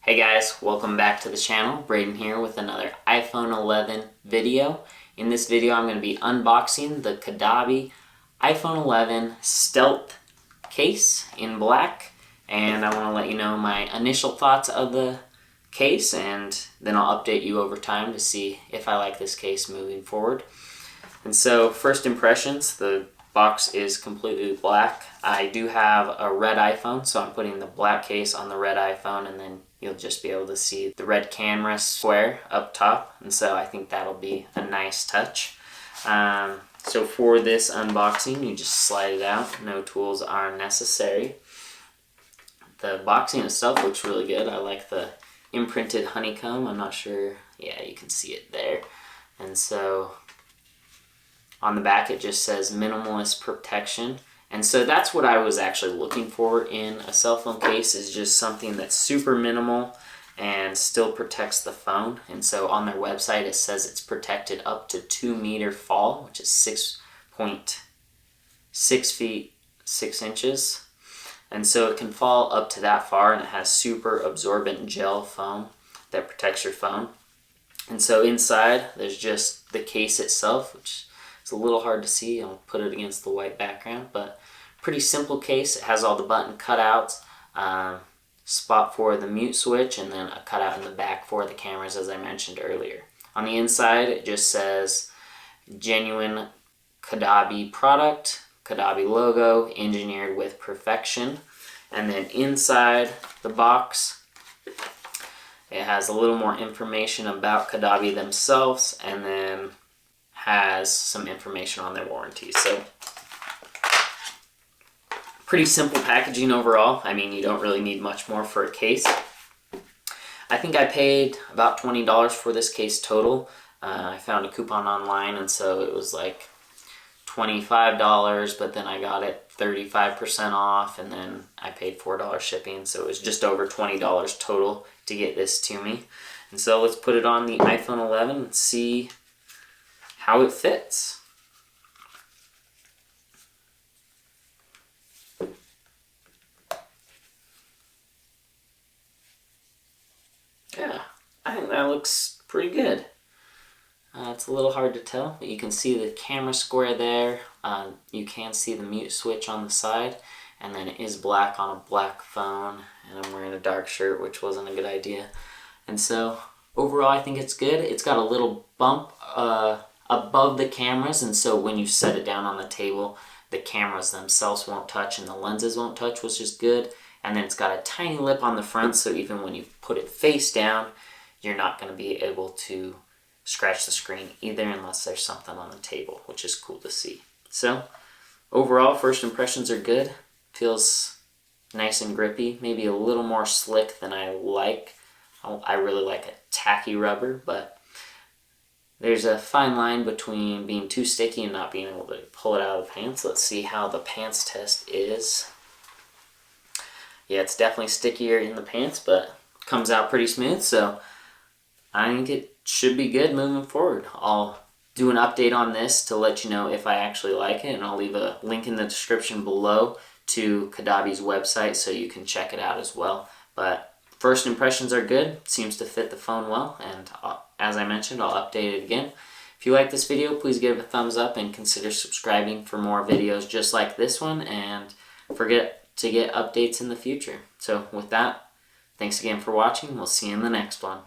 Hey guys, welcome back to the channel. Braden here with another iPhone 11 video. In this video I'm going to be unboxing the Caudabe iPhone 11 Stealth case in black, and I want to let you know my initial thoughts of the case, and then I'll update you over time to see if I like this case moving forward. And so first impressions, the box is completely black. I do have a red iPhone, so I'm putting the black case on the red iPhone, and then you'll just be able to see the red camera square up top, and so I think that'll be a nice touch. So for this unboxing, you just slide it out. No tools are necessary. The boxing itself looks really good. I like the imprinted honeycomb. I'm not sure, yeah, you can see it there. And so on the back it just says minimalist protection. And so that's what I was actually looking for in a cell phone case, is just something that's super minimal and still protects the phone. And so on their website it says it's protected up to 2-meter fall, which is 6.6 feet 6 inches. And so it can fall up to that far, and it has super absorbent gel foam that protects your phone. And so inside there's just the case itself, which it's a little hard to see. I'll put it against the white background, but pretty simple case. It has all the button cutouts, spot for the mute switch, and then a cutout in the back for the cameras, as I mentioned earlier. On the inside it just says genuine Caudabe product, Caudabe logo, engineered with perfection. And then inside the box it has a little more information about Caudabe themselves, and then has some information on their warranty. So pretty simple packaging overall. I mean, you don't really need much more for a case. I think I paid about $20 for this case total. I found a coupon online, and so it was like $25, but then I got it 35% off, and then I paid $4 shipping, so it was just over $20 total to get this to me. And so let's put it on the iPhone 11 and see how it fits. Yeah, I think that looks pretty good. It's a little hard to tell, but you can see the camera square there. You can see the mute switch on the side, and then it is black on a black phone, and I'm wearing a dark shirt, which wasn't a good idea. And so overall I think it's good. It's got a little bump above the cameras, and so when you set it down on the table, the cameras themselves won't touch and the lenses won't touch, which is good. And then it's got a tiny lip on the front, so even when you put it face down, you're not going to be able to scratch the screen either, unless there's something on the table, which is cool to see. So overall, first impressions are good. Feels nice and grippy, maybe a little more slick than I like. I really like a tacky rubber, but there's a fine line between being too sticky and not being able to pull it out of the pants. Let's see how the pants test is. Yeah, it's definitely stickier in the pants, but comes out pretty smooth, so I think it should be good moving forward. I'll do an update on this to let you know if I actually like it, and I'll leave a link in the description below to Caudabe's website so you can check it out as well. But first impressions are good. It seems to fit the phone well, and as I mentioned, I'll update it again. If you like this video, please give it a thumbs up and consider subscribing for more videos just like this one, and forget to get updates in the future. So with that, thanks again for watching. We'll see you in the next one.